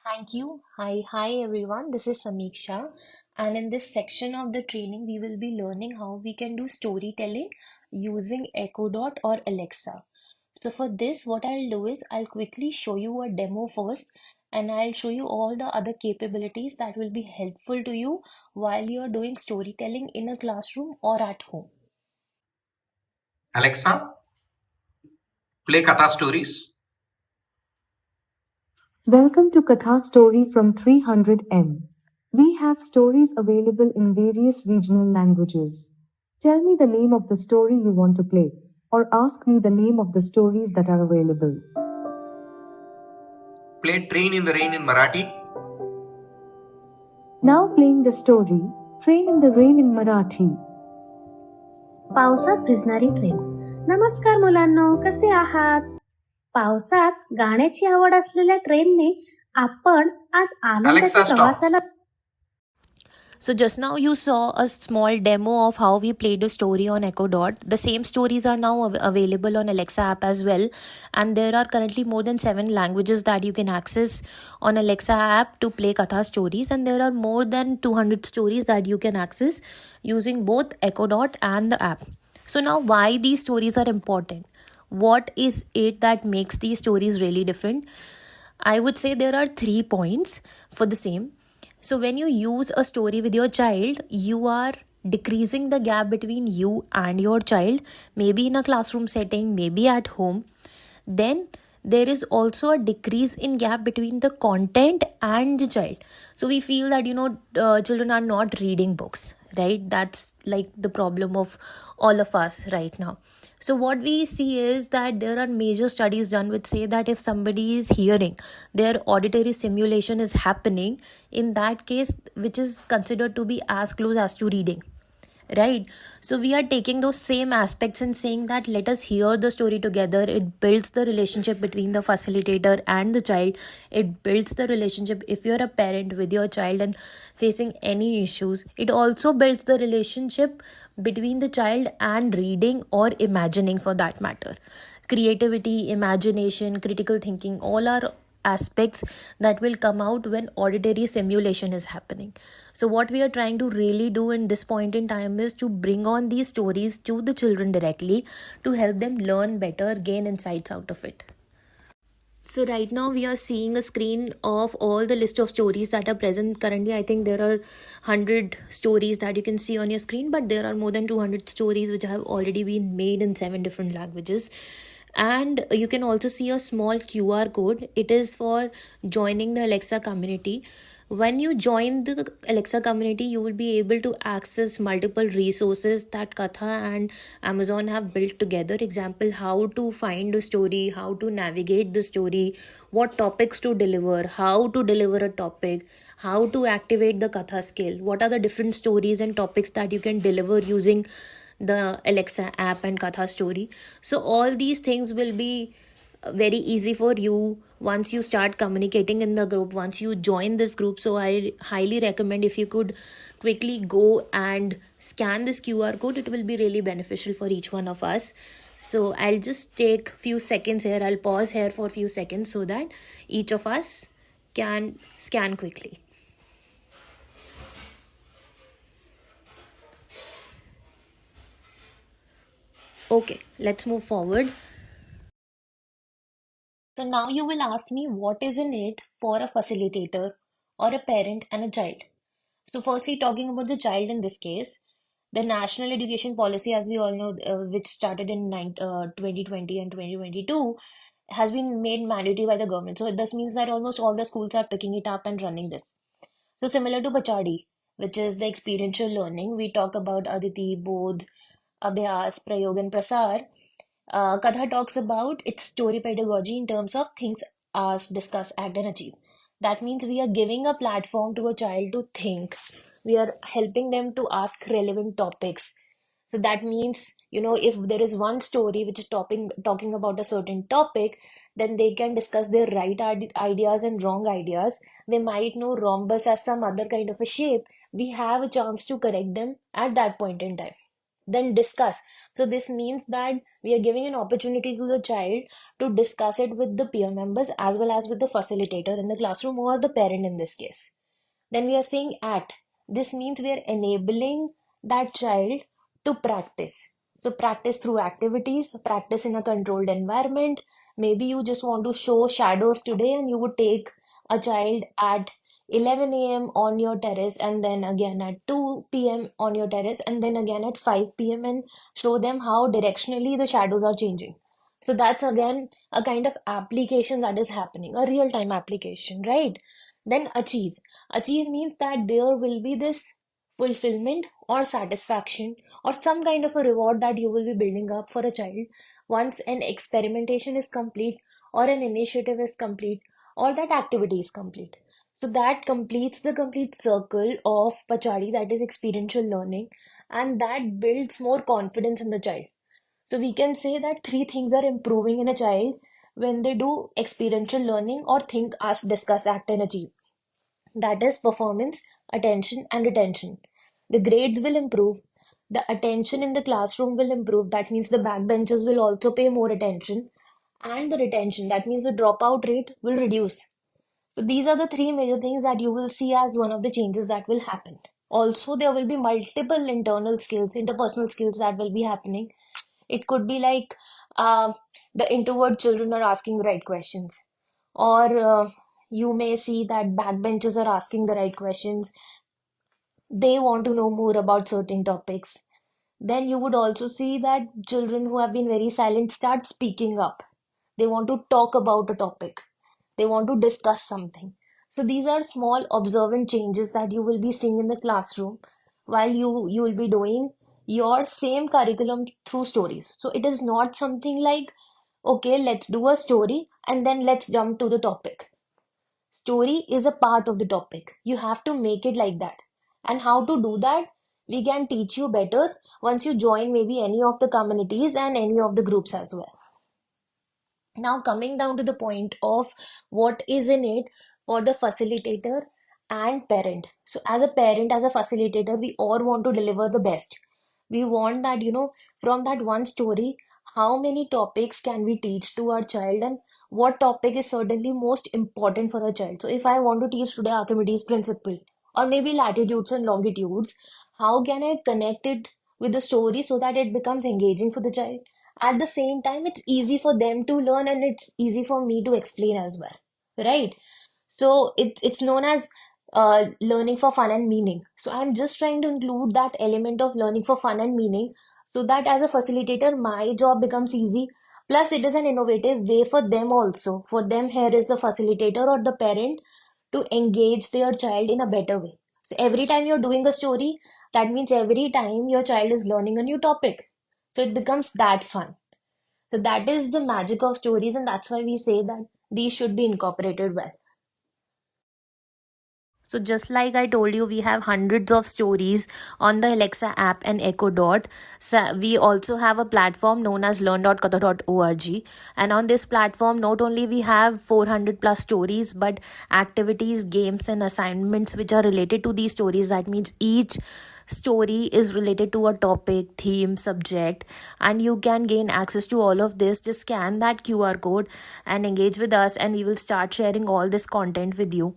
Thank you. Hi everyone. This is Samiksha, and in this section of the training, we will be learning how we can do storytelling using Echo Dot or Alexa. So for this, what I'll do is I'll quickly show you a demo first, and I'll show you all the other capabilities that will be helpful to you while you're doing storytelling in a classroom or at home. Alexa, play Katha Stories. Welcome to Katha Story from 300M. We have stories available in various regional languages. Tell me the name of the story you want to play, or ask me the name of the stories that are available. Play Train in the Rain in Marathi. Now playing the story, Train in the Rain in Marathi. पावसात भिजणारी train. नमस्कार मुलांनो, कसे आहात? पावसात गाण्याची आवड असलेल्या ट्रेनने आपण आज आनंदाच्या Alexa, stop. प्रवासाला. So just now you saw a small demo of how we played a story on Echo Dot. The same stories are now available on Alexa app as well, and there are currently more than 7 languages that you can access on Alexa app to play Katha stories, and there are more than 200 stories that you can access using both Echo Dot and the app. So now why these stories are important? What is it that makes these stories really different? I would say there are 3 points for the same. So, when you use a story with your child, you are decreasing the gap between you and your child, maybe in a classroom setting, maybe at home. Then there is also a decrease in gap between the content and the child. So we feel that children are not reading books, right? That's like the problem of all of us right now. So what we see is that there are major studies done which say that if somebody is hearing, their auditory simulation is happening in that case, which is considered to be as close as to reading, right? So we are taking those same aspects and saying that let us hear the story together. It builds the relationship between the facilitator and the child. It builds the relationship if you're a parent with your child and facing any issues. It also builds the relationship between the child and reading or imagining, for that matter. Creativity, imagination, critical thinking, all are aspects that will come out when auditory simulation is happening. So what we are trying to really do in this point in time is to bring on these stories to the children directly to help them learn better, gain insights out of it. So right now we are seeing a screen of all the list of stories that are present currently. I think there are 100 stories that you can see on your screen, but there are more than 200 stories which have already been made in 7 different languages. And you can also see a small QR code. It is for joining the Alexa community. When you join the Alexa community, you will be able to access multiple resources that Katha and Amazon have built together. Example, how to find a story, how to navigate the story, what topics to deliver, how to deliver a topic, how to activate the Katha skill, what are the different stories and topics that you can deliver using the Alexa app and Katha Story. So all these things will be very easy for you once you start communicating in the group, once you join this group. So I highly recommend if you could quickly go and scan this QR code, it will be really beneficial for each one of us. So I'll just take few seconds here. I'll pause here for a few seconds so that each of us can scan quickly. Okay, let's move forward. So now you will ask me what is in it for a facilitator or a parent and a child. So firstly, talking about the child in this case, the national education policy, as we all know, which started in 2020 and 2022, has been made mandatory by the government. So this means that almost all the schools are picking it up and running this. So similar to Pachadi, which is the experiential learning, we talk about Aditi, Bodh, Abhyas, Prayog, and Prasar. Katha talks about its story pedagogy in terms of things asked, discuss, act, and achieve. That means we are giving a platform to a child to think. We are helping them to ask relevant topics. So that means, if there is one story which is talking about a certain topic, then they can discuss their right ideas and wrong ideas. They might know rhombus as some other kind of a shape. We have a chance to correct them at that point in time. Then discuss. So this means that we are giving an opportunity to the child to discuss it with the peer members as well as with the facilitator in the classroom or the parent in this case. Then we are saying at. This means we are enabling that child to practice. So practice through activities, practice in a controlled environment. Maybe you just want to show shadows today and you would take a child at 11 a.m. on your terrace and then again at 2 p.m. on your terrace and then again at 5 p.m. and show them how directionally the shadows are changing. So that's again a kind of application that is happening, a real time application, right? Then achieve. Achieve means that there will be this fulfillment or satisfaction or some kind of a reward that you will be building up for a child once an experimentation is complete or an initiative is complete or that activity is complete. So that completes the complete circle of Pachadi, that is experiential learning, and that builds more confidence in the child. So we can say that three things are improving in a child when they do experiential learning or think, ask, discuss, act, and achieve. That is performance, attention, and retention. The grades will improve. The attention in the classroom will improve. That means the backbenchers will also pay more attention. And the retention, that means the dropout rate will reduce. So these are the three major things that you will see as one of the changes that will happen. Also, there will be multiple internal skills, interpersonal skills that will be happening. It could be like the introvert children are asking the right questions, or you may see that backbenchers are asking the right questions. They want to know more about certain topics. Then you would also see that children who have been very silent start speaking up. They want to talk about a topic. They want to discuss something. So these are small observant changes that you will be seeing in the classroom while you will be doing your same curriculum through stories. So it is not something like, okay, let's do a story and then let's jump to the topic. Story is a part of the topic. You have to make it like that. And how to do that, we can teach you better once you join maybe any of the communities and any of the groups as well. Now, coming down to the point of what is in it for the facilitator and parent. So, as a parent, as a facilitator, we all want to deliver the best. We want that, from that one story, how many topics can we teach to our child and what topic is certainly most important for a child. So, if I want to teach today Archimedes principle or maybe latitudes and longitudes, how can I connect it with the story so that it becomes engaging for the child? At the same time, it's easy for them to learn and it's easy for me to explain as well, right? So it's known as learning for fun and meaning. So I'm just trying to include that element of learning for fun and meaning so that as a facilitator my job becomes easy, plus it is an innovative way for them also. For them, here is the facilitator or the parent to engage their child in a better way. So every time you're doing a story, that means every time your child is learning a new topic, so it becomes that fun. So that is the magic of stories, and that's why we say that these should be incorporated well. So just like I told you, we have hundreds of stories on the Alexa app and Echo Dot. So we also have a platform known as learn.katha.org. And on this platform, not only we have 400 plus stories, but activities, games and assignments which are related to these stories. That means each story is related to a topic, theme, subject, and you can gain access to all of this. Just scan that QR code and engage with us, and we will start sharing all this content with you.